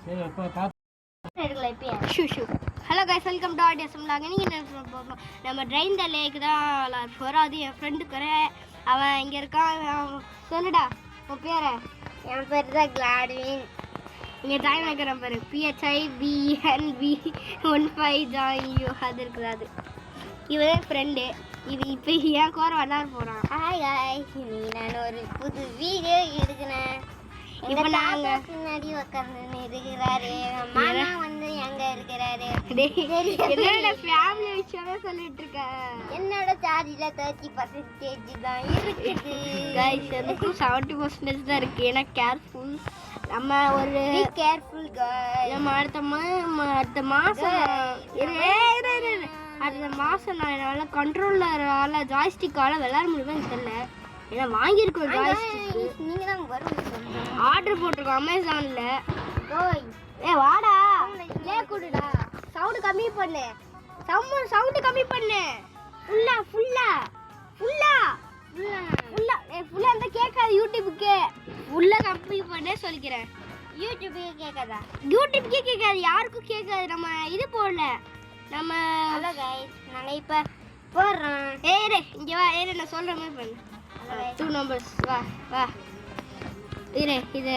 Hello guys, welcome to audio log. நம்ம train the lake தான் போகிறோம். அது என் ஃப்ரெண்டுக்கு அவன் இங்கே இருக்கான். சொல்லுடா உன் பேரை. என் பேர் தான் கிளாட்வின். இங்கே ஜாயின் வைக்கிறேன் பேர் PHIBNB15 ஜாயின் யூ. அது இருக்குது. அது இவன் ஃப்ரெண்டு. இது இப்போ ஏன் கோர விளாட போகிறான். ஹாய் காய்ஸ், இன்னைக்கு நான் ஒரு புது வீடியோ எடுக்கிறேன். இப்போ நாங்கள் பின்னாடி உட்காந்து இருக்கிறாரு. மாமா வந்து எங்க இருக்கிறாரு. என்னோட ஃபேமிலி விஷயமே சொல்லிட்டு இருக்கேன். என்னோட சார்ஜில் 30% தான் இருக்குது கைஸ். எனக்கும் 70% தான் இருக்கு. ஏன்னா கேர்ஃபுல். நம்ம ஒரு கேர்ஃபுல் நம்ம அடுத்த மாதம் நான் என்னால் கண்ட்ரோலரால் ஜாய்ஸ்டிக்கால் விளையாட முடியுமா தெரியல. ஏன்னா வாங்கியிருக்கோம் ஜாய்ஸ்டிக். நீங்கள் தான் வரும் ஆர்டர் போட்டிருக்கோம் அமேசானில். வாடா லே கொடுடா. சவுண்டு கம்மி பண்ணு. சவுண்டு கம்மி பண்ணு. ஃபுல்லா இருந்தால் கேட்காது. யூடியூபுக்கு ஃபுல்லாக கம்மி பண்ணே சொல்லிக்கிறேன். யூடியூபுக்கே கேட்காதா? யூடியூப்கே கேட்காது, யாருக்கும் கேட்காது. நம்ம இது போடல. நம்ம ஹலோ கைஸ், நாங்கள் இப்போ போடுறோம். இங்கே வா. நான் சொல்கிற மாதிரி பண்ணு. 2 நம்பர்ஸ். வா இது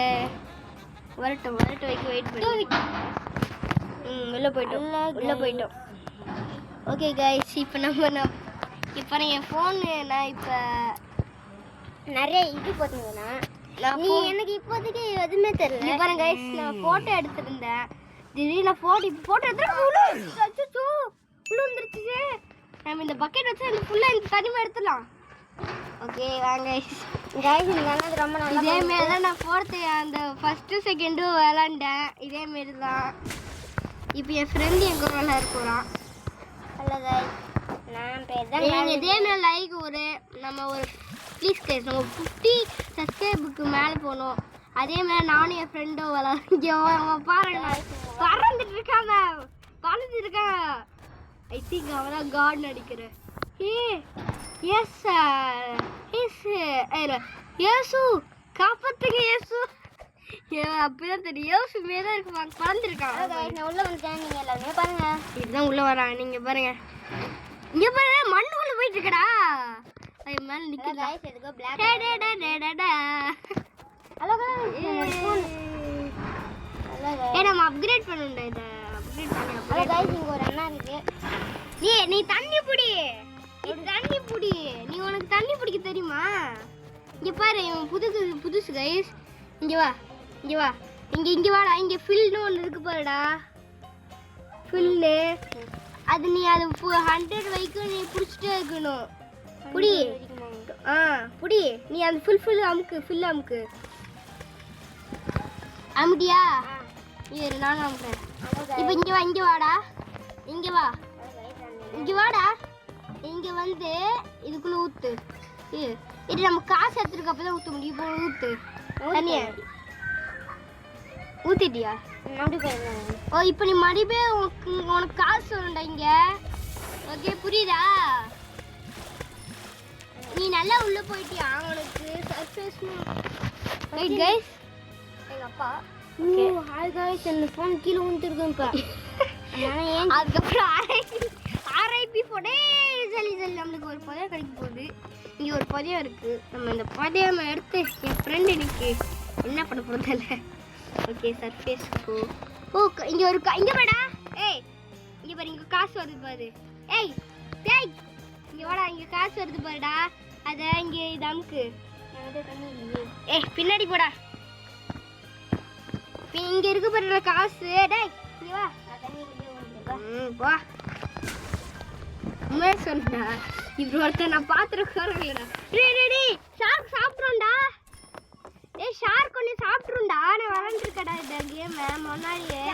வரட்டும் வைக்க வெயிட் பண்ணி உள்ளே போயிட்டோம். ஓகே கைஸ், இப்போ என் ஃபோனு நான் இப்போ நிறைய இது போட்டுங்கன்னா எனக்கு இப்போதைக்கு எதுவுமே தெரியல. பாருங்க கைஸ், நான் ஃபோட்டோ எடுத்துருந்தேன். திடீர்னு ஃபோட்டோ எடுத்துட்டு வந்துருச்சு. நம்ம இந்த பக்கெட் வச்சு இந்த ஃபுல்லாக இந்த தனிமை எடுத்துடலாம். ஓகே வாங்க கைஸ், இது ரொம்ப நல்லா. இதேமாரி தான் நான் அந்த ஃபஸ்ட்டு செகண்டும் விளாண்டேன். இதேமாரி தான். இப்போ என் ஃப்ரெண்டு என் கூட விளையாட போகிறான். ஹலோ கைஸ், நான் பேர் தான். இதேமாரி லைக் நம்ம ஒரு ப்ளீஸ் கைஸ், நம்ம 50 சப்ஸ்கிரைபுக்கு மேலே போகணும். அதேமாதிரி நானும் என் ஃப்ரெண்டும் விளாட பாருங்க. பறந்துட்டு இருக்கான். ஐ திங்க் அவன் தான் கார்டன் அடிக்கிறேன். ஏசு காப்பாத்துங்க. ஏசு அப்படிதான் தெரியும். ஏசு மேதான் இருக்கு. பறந்துருக்கான். நான் உள்ள வந்துட்டேன். நீங்க எல்லாருமே பாருங்க. இதுதான் உள்ள வரான். நீங்க பாருங்க. இங்க பாருங்க, மண்ணுக்குள்ள போயிட்டு இருக்கடா. அது மேல நிக்குது. எதுக்கோ பிளாக். ஹலோ நம்ம அப்கிரேட் பண்ணணும்டா. இதை அப்கிரேட் பண்ணி ஹலோ கைஸ், இங்க ஒரு அண்ணா இருக்கு. நீ தண்ணி புடி. நீ உனக்கு தண்ணி பிடிக்க தெரியுமா? இங்க பாரு, இவன் புதுசு கைஸ். இங்க வா. இங்க வாடா. இங்க ஃபில்னு ஒன்று இருக்கு பாருடா. ஃபில்லு அது நீ அது 100 வரைக்கும் நீ பிடிச்சிட்டே இருக்கணும். புடி. புடி. நீ அந்த ஃபில் அமுக்கு. அமுடியா? இரு, நானும் அமுக்குறேன். இப்போ இங்க வாடா. இங்க வாடா. இங்க வந்து இதுக்குள்ள ஊத்து. இது நம்ம காசு எடுத்துருக்க அப்பதான் ஊத்த முடியும். இப்போ ஊத்து தண்ணிய. ஊத்திட்டியா? இப்போ நீ மறுபடியும் உனக்கு காசு வேணும்டா இங்க. ஓகே, புரியுதா? நீ நல்லா உள்ள போயிட்டியா? உனக்கு சர்ஃபேஸ் ரைட் கைஸ். எங்க அப்பா ஹாய் கைஸ், இந்த ஃபோன் கீழே விழுந்துருக்கும். இப்போ அதுக்கப்புறம் ஆர்ஐபி போடே. சரி நம்மளுக்கு ஒரு புதையம் கிடைக்க போகுது. இங்கே ஒரு புதையம் இருக்குது. நம்ம இந்த புதையம் எடுத்து என் ஃப்ரெண்டு எனக்கு என்ன பண்ண போகிறதில்ல. ஓகே, சர்ஃபேஸ் இங்கே வாடா. இங்கே பாரு, இங்கே காசு வருது பாரு. இங்கே வாடா. இங்கே காசு வருது பாருடா. அதை இங்கே இது அமுக்கு. பின்னாடி போடா. இங்கே இருக்கு பாருடா காசு. இங்கே வா. வா. உண்மையை சொன்னா இப்படி ஒருத்தர் நான் பார்த்துருக்கேன்டா. ஷார்க் சாப்பிட்றோம்டா. ஷார்க் ஒன்று சாப்பிட்ருண்டா. நான் விளாண்டுருக்கடா இந்த கேமை முன்னாடியே.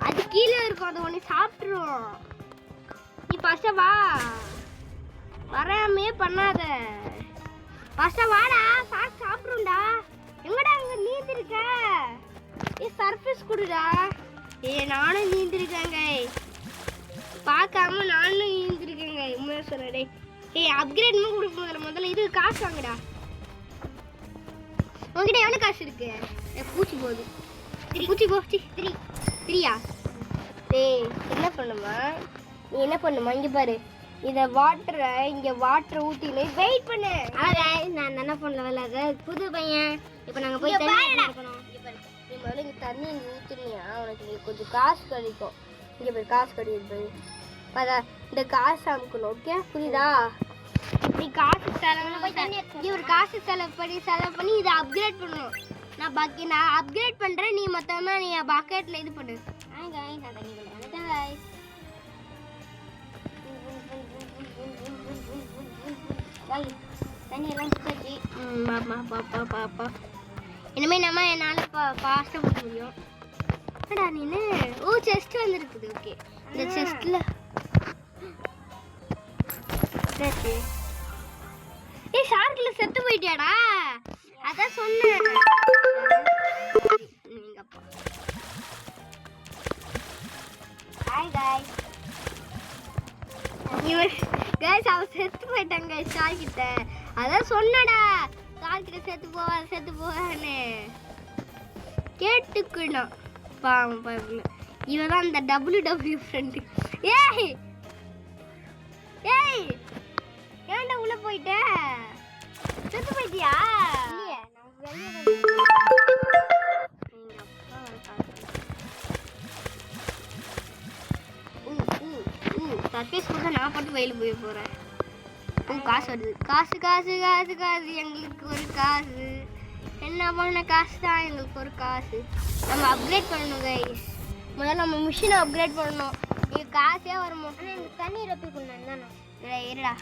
அது கீழே இருக்கும். அது ஒன்று சாப்பிட்ருவோம். நீ ஃபஸ்ட்டாக வா. வராமே பண்ணாத. ஃபஸ்ட்டாக வாடா. ஷார்க் சாப்பிட்ருண்டா. எங்கடா அங்கே நீந்திருக்க? சர்ஃபேஸ் கொடுடா. நானும் நீந்திருக்கேங்க. பார்க்காம நானும் நீந்திருக்கேங்க. உண்மையாக சொல்கிறேன். அப்கிரேட்மும் கொடுக்க முதல்ல இது காசு வாங்கடா. உங்ககிட்ட எவ்வளோ காசு இருக்கு? பூச்சி போகுது. பூச்சி போ 3யா டேய் என்ன பண்ணுமா நீ என்ன பண்ணுமா இங்க பாரு இத வாட்டரை இங்க வாட்டர் ஊத்தினே வெயிட் பண்ணு நான் என்ன பண்ணல விளையாத புது பையன் இப்போ நாங்க போய் தண்ணி எடுக்கணும் நீ முதல்ல இங்க தண்ணி இங்க ஊத்துனியா உனக்கு இங்க கொஞ்சம் காசு கிடைக்கும் இங்க பாரு காசு கிடைக்குது பாரு இந்த காசு அமுக்கணும் ஓகே புரியுதா நீ காசு ஒரு காசு செலவு பண்ணி இதை அப்கிரேட் பண்ணணும் நான் அப்கிரேட் பண்றேன் நீ மொத்தமா நீ பக்கெட்ல இது பண்ணு நான் தண்ணி கொடுத்தேன் தண்ணி எல்லாம் குடிச்சாச்சு பாப்பா இனிமே நம்ம என்னால ஃபாஸ்டா போக முடியும் அடா நீனு ஓ செஸ்ட் வந்திருக்குது ஓகே இந்த செஸ்ட்ல ஏய் ஷார்க்ல செத்து போயிட்டியாடா அதான் சொன்னேன் நீங்க அப்பா ஹாய் गाइस गाइस அவ செத்து போயிட்டாங்க ஷார்க் கிட்ட அதான் சொன்னடா ஷார்க் கிட்ட செத்து போவானே கேட்டுக்கணும் பாவம் பாவம் இவதான் அந்த WW ஃப்ரெண்ட் ஏய் ஏய் ஏன்டா உள்ள போயிட்ட செத்து போயிட்டியா இல்லையே நான் வெளிய சர்ஃபேஸ் கூட நான் பாட்டு வயலு போய் போகிறேன் காசு வருது காசு காசு காசு காசு எங்களுக்கு ஒரு காசு என்ன பண்ண காசு தான் எங்களுக்கு ஒரு காசு நம்ம அப்கிரேட் பண்ணணும் கைஸ் முதல்ல நம்ம மிஷினை அப்கிரேட் பண்ணணும் இது காசே வர மாட்டோம் எனக்கு தண்ணி ரொப்பி கொண்டாந்து தானே இருடா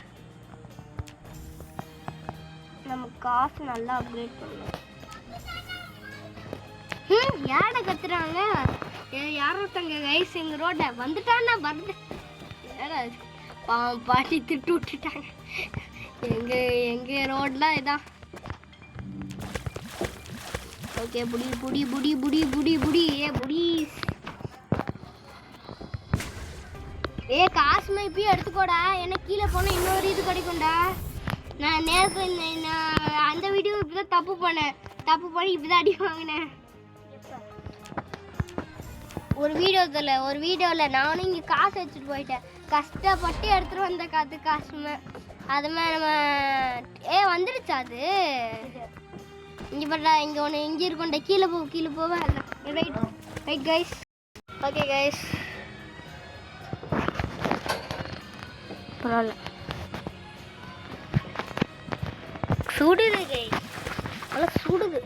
நம்ம காசு நல்லா அப்கிரேட் பண்ணணும் யாரை கத்துறாங்க யாரும் ஒருத்தங்க கைஸ் எங்க ரோட வந்துட்டான்னா வந்து பாட்டி திட்டு விட்டுட்டாங்க எங்க ரோட்லாம் இதான் ஓகே புடி புடி புடி புடி புடி புடி புடி காசுமா இப்பயும் எடுத்துக்கோடா ஏன்னா கீழே போனால் இன்னொரு இது கிடைக்கும்டா நான் நேரத்து நான் அந்த வீடியோ இப்படிதான் தப்பு பண்ணி இப்படிதான் அடி வாங்கினேன் ஒரு வீடியோவில் நானும் இங்கே காசு வச்சுட்டு போயிட்டேன் கஷ்டப்பட்டு எடுத்துகிட்டு வந்த காசுமே அதுமே நம்ம வந்துடுச்சா அது இங்கே பட்டா இங்கே ஒன்று இங்கே இருக்கும்டா கீழே போவேன் ரைட் கைஸ் ஓகே கைஸ் பரவாயில்ல சுடுது கைஸ் நல்லா சுடுது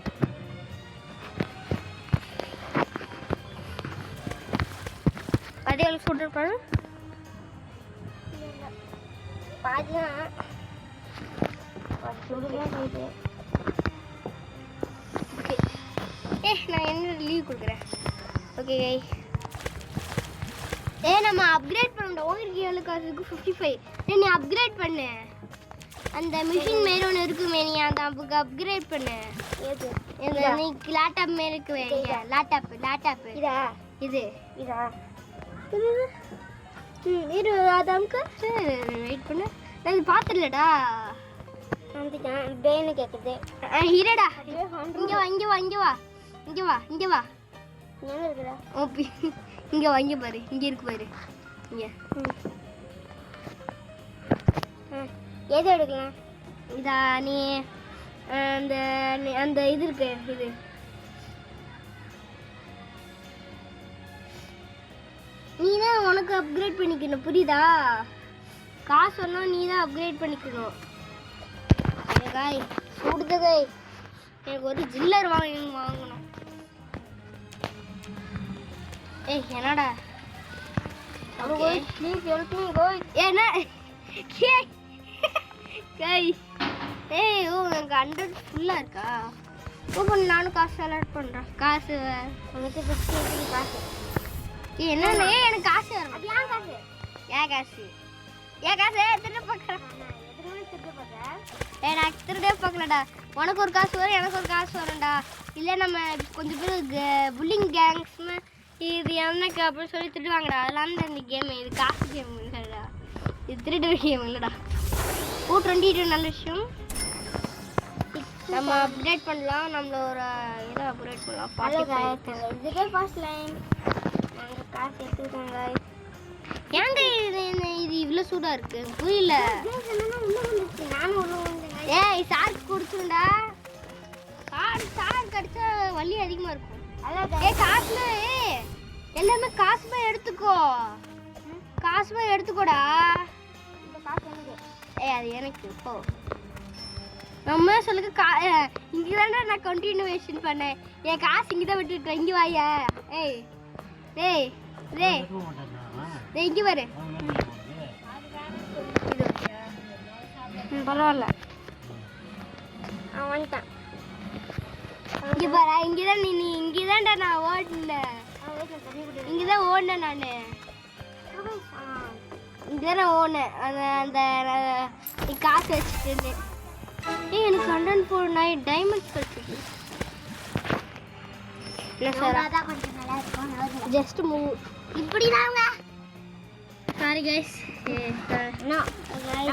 அதே எவ்வளோ சுட்டுருப்பாரு பாதிதான் ஓகே நான் என்ன லீவ் கொடுக்குறேன் ஓகே நம்ம அப்கிரேட் பண்ணோம் உங்களுக்கு எவ்வளோ காசுக்கு 55 நீ அப்கிரேட் பண்ணு அந்த மிஷின் மாரி ஒன்று இருக்குமே நீ அந்த அப்கிரேட் பண்ணு நீ லேப்டாப் மாரி இருக்குவே லேப்டாப் இது இரு அது அமுக்கு வெயிட் பண்ணு நான் இது பார்த்துடலடா பேனு கேட்குது இருடா இங்கே வா எங்க இருக்கிற ஓபி இங்கே வா இங்கே பாரு இங்கே இருக்கு பாரு இங்கே எது எடுக்கலாம் இதா நீ அந்த இது இருக்கு இது நீ தான் உனக்கு அப்கிரேட் பண்ணிக்கணும் புரியுதா காசு சொன்னால் நீ தான் அப்கிரேட் பண்ணிக்கணும் காய் சுடுது காய் எனக்கு ஒரு ஜில்லர் வாங்கணும் என்னடா ப்ளீஸ் ஹெல்ப் மீ கோய் என்ன காய் எனக்கு 100 ஃபுல்லாக இருக்கா நானும் காசு செலக்ட் பண்ணுறேன் காசு உனக்கு 50 காசு என்னன்னு எனக்கு காசு வரும் அது ஏன் காசு ஏன் காசு திருட பார்க்குறேன் நான் திருடே பார்க்கலடா உனக்கு ஒரு காசு வரும் எனக்கு ஒரு காசு வரும்டா இல்லை நம்ம கொஞ்சம் பேர் புல்லிங் கேங்ஸ்னு இது எனக்கு அப்படின்னு சொல்லி திருடுவாங்கடா அதெல்லாம் தான் இந்த கேமு இது காசு கேம் இல்லைடா இது திருடு கேம் இல்லைடா 222 நல்ல விஷயம் நம்ம அப்டேட் பண்ணலாம். நம்மள ஒரு இதை அப்டேட் பண்ணலாம். ஹலோ गाइस இதுவே ஃபர்ஸ்ட் லைன் நாங்க காசு எடுத்துட்டோம் गाइस. ஏங்க இது இவ்ளோ சூடா இருக்கு புரியல. நானும் உள்ள வந்தேன். ஏய் சார்க்கு குடிச்சுடா. சார் கடிச்சா வலி அதிகமா இருக்கும். ஹலோ ஏய் காசுல எல்லாமே காசுமா எடுத்துக்கோ. காசுமா எடுத்துக்கோடா. இந்த காசு எனக்கு. ஏய் அது எனக்கு போ. நம்ம சொல்லுங்க இங்க தானே நான் கண்டினியூவேஷன் பண்ணேன். என் காசு இங்க தான் விட்டுட்டேன். இங்க வாயா. ஏய் டேய் டேய் டேய் இங்க பாரு. பரவாயில்ல வந்துட்டான். இங்க பாரு இங்கதான் நீ இங்கதான்டா நான் ஓடினேன். இங்கதான் ஓடினேன் நானு. இங்கதான் ஓடினேன். அந்த காசு வச்சுட்டு எனக்கு கண்டன் போன டைமண்ட்ஸ் கிடைச்சது. இல்ல சார் கொஞ்சம் நல்லா இருக்கும். ஜஸ்ட் மூவ் இப்படி தாங்க. Sorry guys.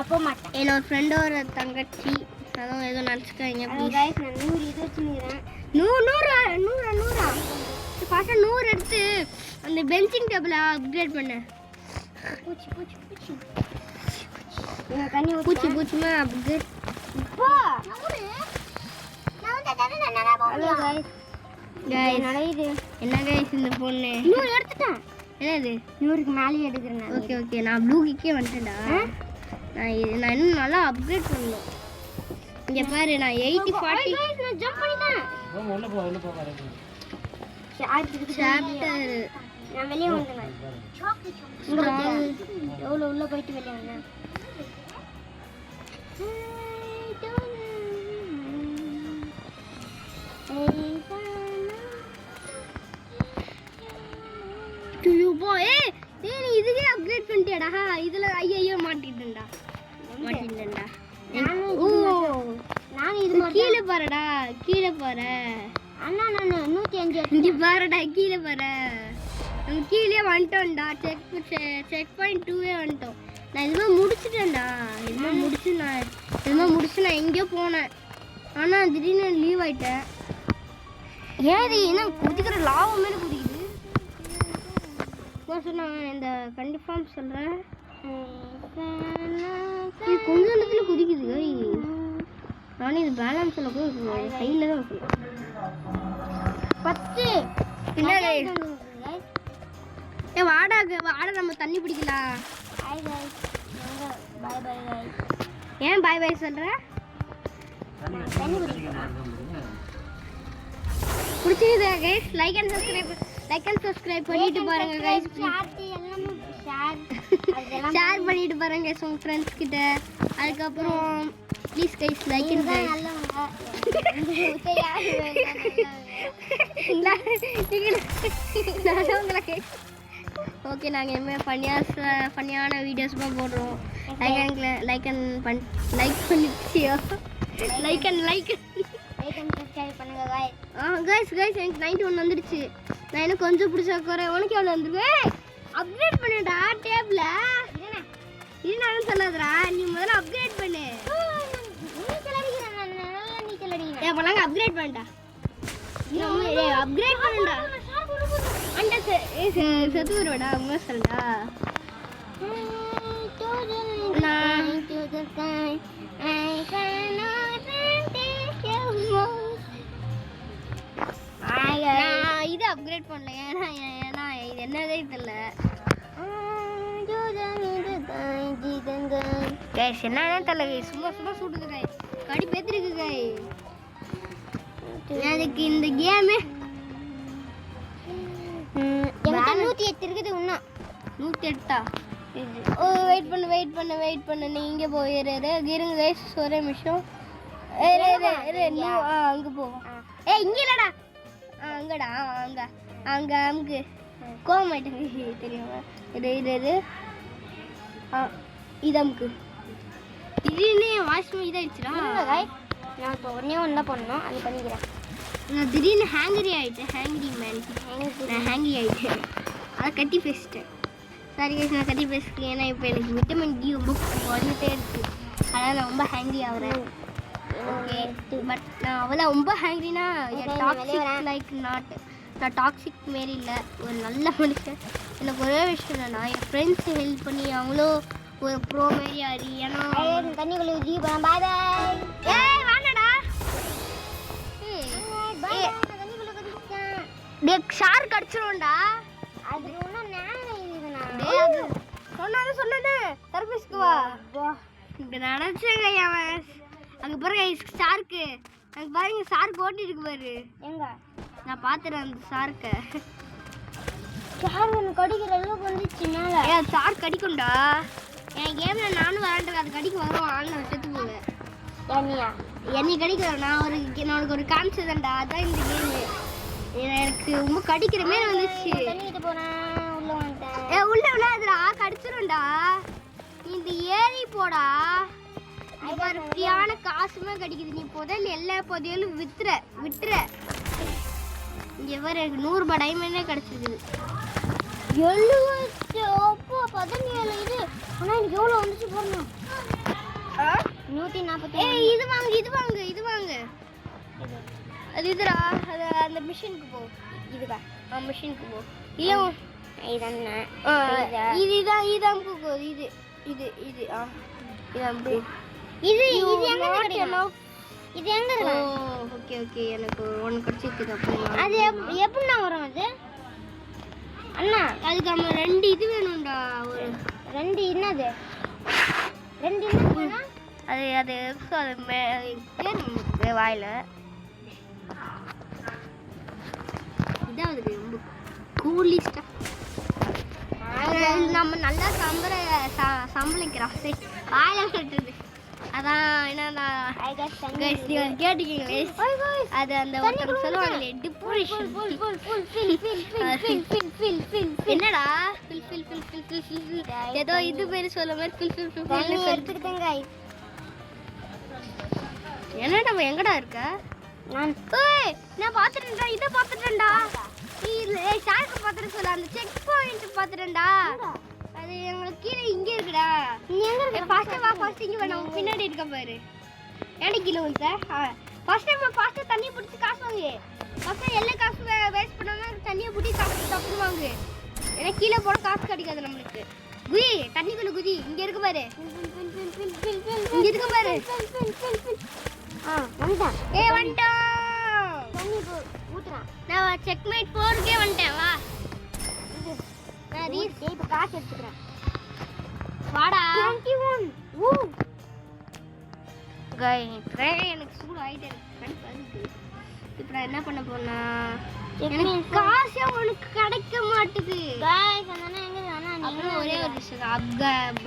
அப்போ மாட்டேன். என்னோட ஃப்ரெண்டோட தங்கச்சி அதுவும் ஏதோ நினச்சிக்காங்க ப்ளீஸ். गाइस நான் 100 இது வச்சுக்கிறேன். 100 பாஷா 100 எடுத்து அந்த பெஞ்சிங் டேபிள அப்கிரேட் பண்ணு. பூச்சி பூச்சி பூச்சி நான் தண்ணி பூச்சி பூச்சிமா அப்கிரேட் போ. நான் வந்து தண்ணி நல்லா போறேன். गाइस கைஸ் நலையுது. என்ன கைஸ் இந்த பொண்ணு 100 எடுத்துட்டேன். என்னது 100க்கு மேலே எடுக்கிறேன் நான். ஓகே ஓகே நான் ப்ளூ கிக்கே வந்துட்டேன்டா. நான் இன்னும் நல்லா அப்கிரேட் பண்ணணும். இங்க பாரு நான் 80 40 நான் ஜம்ப் பண்ணிட்டேன். உள்ள போ வரேன். சாப்டர் நான் வெளிய வந்துட்டேன். எவ்வளவு உள்ள போயிட்டு வெளிய வந்தேன். நீ இதுக்கே அப்கிரேட் பண்ணிட்டியாடா. இதுல ஐயோ மாட்டிட்டேன்டா. நான் இது கீழே பாருடா கீழே பாரு. அண்ணா நான் 105 இங்க பாருடா கீழே பாரு. நம்ம கீழே வந்துட்டோம்டா. செக் பாயிண்ட் 2 வந்துட்டோம். நான் இதுமே முடிச்சிட்டேன்டா. இதுமே முடிச்சு நான் எங்கேயோ போனேன். ஆனா திடீர்னு லீவ் ஆயிட்டேன். ஏது என்ன குதிக்கிற லாபம் மேலே குதிக்குது. நான் இந்த கண்டிப்பாக சொல்றேன். கொஞ்ச நேரத்துல குதிக்குது. நானே இது பேலன்ஸ்ல போய் கையில தான் வைக்கணும். 10 பின்னாடி வாடா நம்ம தண்ணி பிடிக்கலாம். Hi guys bye bye guys. ஏன் பை பை சொல்ற? தண்ணி குடிக்கலாம். பிடிச்சிருந்தா गाइस லைக் அண்ட் சப்ஸ்கிரைப் பண்ணிட்டு பாருங்க गाइस. ஷேர் பண்ணிட்டு பாருங்க गाइस உங்க ஃப்ரெண்ட்ஸ் கிட்ட. அதுக்கப்புறம் please guys like and okay நாங்கள் இனிமேல் ஃபன்னியான வீடியோஸ் தான் போடுறோம். லைக் சப்ஸ்கிரைப் பண்ணுங்க गाइस. கைஸ் எனக்கு 91 வந்துடுச்சு. நான் இன்னும் கொஞ்சம் பிடிச்சா குறை. உனக்கு எவ்வளோ வந்துருக்கு? அப்கிரேட் பண்ணுடா டேப்ல. நான் சொல்லாதடா நீ முதல்ல அப்கிரேட் பண்ணு. அப்போலாம் அப்கிரேட் பண்ணடா. அப்கிரேட் பண்ணுடா. அந்த செத்து வருவாடா அம்மா சொல்லடா. நான் இது அப்கிரேட் பண்ணல. ஏன்னா இது என்னதே தெரியல. கைஸ் என்னன்னு தெரியல கைஸ். சும்மா சுடுது கைஸ். கடி பேத்திருக்கு கைஸ். அதுக்கு இந்த கேமு 108 இருக்குது இன்னும். 108. ஓ வெயிட் பண்ணு நீ இங்கே இருங்க கைஸ் ஒரே நிமிஷம். அங்கே போ. இங்கே இல்லடா. அங்கடா அங்கே அமுக்கு. கோவமாயிட்டேங்க தெரியுமா? இது அமுக்கு. திடீர்னு வாஷ் இதாகிடுச்சுடா. நான் இப்போ ஒன்றே ஒன்று தான் பண்ணணும். அது பண்ணிக்கிறேன். நான் திடீர்னு ஹேங்கரி ஆகிட்டேன். நான் ஹேங்கரி ஆகிட்டேன். அதை கட்டி பேசிட்டேன். சாரி கைஸ் நான் கட்டி பேசிட்டேன். ஏன்னா இப்போ எனக்கு விட்டமின் டி ரொம்ப வந்துட்டே இருக்குது. அதனால் நான் ரொம்ப ஹேங்கரி ஆகிறேன். ஓகே பட் நான் அவளை ரொம்ப ஹேங்க்ரினா Okay, டாக்ஸிக் வெளிய வரேன். லைக் நாட் நான் டாக்ஸிக் மாரி இல்லை ஒரு நல்ல மனுஷன். எனக்கு ஒரே விஷயம் என்னன்னா என் ஃப்ரெண்ட்ஸ் ஹெல்ப் பண்ணி அவங்களும் ஒரு ப்ரோ மாரி ஆடி ஏன்னா தண்ணிக்குள்ள ஊற்றி போகிறேன். பாய் பாய். ஏய் வாடா தண்ணிக்குள்ள குதிச்சிட்டேன். டேய் ஷார்க் அடிச்சிரோம்டா. அது ஒன்றும் நேரம் இதுண்ணா. டேய் அது சொன்னது சர்வீஸ்க்கு வா இங்க நினைச்சேங்க அவன் அங்க பாருங்க ஷார்க்கு அங்க பாருங்க ஷார்க் ஓட்டிட்டு இருக்கு பாரு. எங்க நான் பாத்துறேன் அந்த ஷார்க்கை. யார் ஒன்று கடிக்கிற அளவுக்கு வந்துச்சு மேலே. ஏன் ஷார்க் கடிக்கும்டா. என் கேம்ல நானும் விளாண்டு அது கடிக்க வரும் ஆள் நான் செத்து போல தண்ணியா என்னை கடிக்கல நான் உனக்கு ஒரு காமிச்சதேன்டா அதான் இந்த கேமு. எனக்கு ரொம்ப கடிக்கிற மாரி வந்துச்சு. தண்ணிக்கிட்ட போகிறேன். உள்ளே வந்துட்டேன். ஏ உள்ள விளையாடுறா கடிச்சிரும்டா. நீ இந்த ஏறி போடா. ஃப்ரீயான காசுமே கிடைக்குது. நீ புதையல் எல்லா புதையலும் விட்டுற. இங்கே வர எனக்கு 100 ரூபாய் டைமண்டே கிடச்சிருக்குது. 70 அப்போ 17 இது. ஆனால் எனக்கு எவ்வளோ வந்துச்சு போடணும். 140. ஏய் இது வாங்கு. அது இதுடா அது அந்த மிஷினுக்கு போ. இதுக்கா மிஷினுக்கு போ. இல்லை இதண்ணா இதான் பூக்கு இது இதான் பூ. இது எங்க கிடைக்கும்? இது எங்க இருக்கு? ஓகே எனக்கு ஒன்று கிடச்சிருக்குது. அப்போ அது எப்படிண்ணா வரும் அது அண்ணா? அதுக்கு நம்ம 2 இது வேணும்டா. ஒரு 2 என்னது 2 என்ன? அது பேர் வாயில இதான் அதுக்கு ரொம்ப கூலிஸ்டா. நம்ம நல்லா சம்பளிக்கிறோம். சரி வாயில கட்டுறது அதான் என்னடா கேட்டுக்கீங்களே. அது அந்த ஒருத்தர் சொல்லுவாங்களே டிப்ரெஷன். என்னடா ஏதோ இது பேரு சொல்ல மாதிரி எடுத்துக்கிட்டேங்க. என்னடா எங்கடா இருக்க? நான் பாத்துட்டேன்டா. இதை பாத்துட்டேன்டா. ஷார்க்கு பாத்துட்டு சொல்ல அந்த செக் பாயிண்ட் பாத்துட்டேன்டா. அது எங்களுக்கு கீழே இங்க இருக்குடா. நீ எங்க இருக்க? ஃபர்ஸ்ட் இங்க வேணும் பின்னாடி இருக்க பாரு. ஏடி கிலோ வந்து ஃபர்ஸ்ட் தண்ணி பிடிச்சி காசு வாங்கு. ஃபர்ஸ்ட் எல்லா காசு வேஸ்ட் பண்ணாம தண்ணியை பிடிச்சி சாப்பிட்டு வாங்கு. ஏன்னா கீழே போட காசு கிடைக்காது நம்மளுக்கு. குதி தண்ணிக்குள்ள குதி. இங்க இருக்கு பாரு. இங்க இருக்கு பாரு. வந்துட்டேன். வந்துட்டோம். தண்ணி ஊத்துறான். நான் செக்மேட் 4 வந்துட்டேன். வா நான் இப்போ காசு எடுத்துக்கிறேன். வாடா 21. எனக்கு சூடு ஆயிட்டே இருக்கு. இப்போ நான் என்ன பண்ண போனா எனக்கு காசே உனக்கு கிடைக்க மாட்டுது. गाइस அண்ணா எங்க அண்ணா நீ அப்புறம் ஒரே ஒரு விஷயம்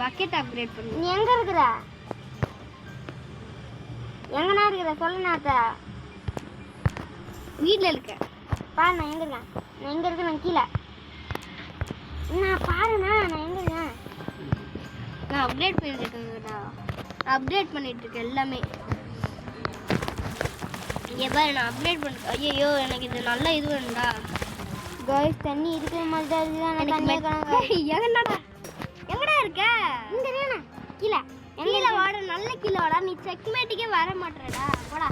பக்கெட் அப்கிரேட் பண்ணு. நீ எங்க இருக்கற? எங்கனா இருக்கற சொல்லுனாதா. வீட்ல இருக்க. பாரு நான் எங்க இருக்கேன். நான் எங்க இருக்கேன்? நான் கீழ. நான் பாருண்ணா நான் எங்க இருக்கேன்? நான் அப்டேட் பண்ணிட்டுருக்கேன்டா. அப்டேட் பண்ணிட்டு இருக்கேன் எல்லாமே. இங்கே பாரு நான் அப்டேட் பண்ண. ஐயோ எனக்கு இது நல்ல இது வேணும்டா. गाइस தண்ணி இருக்கிற மாதிரி தான் இருக்குது. நான் தண்ணியே காணோம். எங்கடா இருக்க? இங்க இருக்கேன். கீழ. கீழே வாடா. நல்ல கீழே வாடா. நீ செக்மேட்டுக்கே வர மாட்டேறடா. போடா.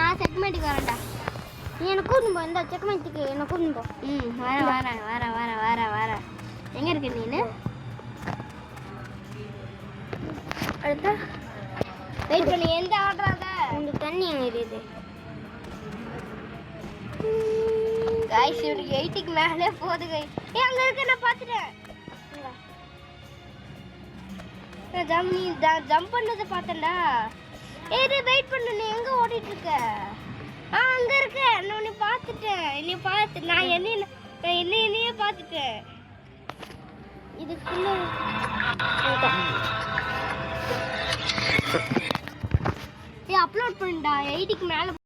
நான் செக்மேட்டுக்கு வரேன்டா. நீ என்ன கூட்டிட்டு போ. இந்த செக்மேட்டுக்கு என்ன கூட்டிட்டு போ. வரேன். எங்க இருக்க நீனு? அடுத்த வெயிட் பண்ணி எந்த ஆடுறாத. இந்த தண்ணி எங்க இருக்குது? गाइस இவனுக்கு 80க்கு மேலே போகுது गाइस. அங்க இருக்க நான் பாத்துட்டேன். நான் ஜம்ப் பண்ணத பார்த்தேன்டா. டேய் வெயிட் பண்ணு. நீ எங்க ஓடிட்டு இருக்க? அங்க இருக்க. நான் உன்னை பார்த்துட்டேன். நான் என்னையே பார்த்துட்டேன். இதுக்குள்ள அப்லோட் பண்ணுடா. 80க்கு மேலே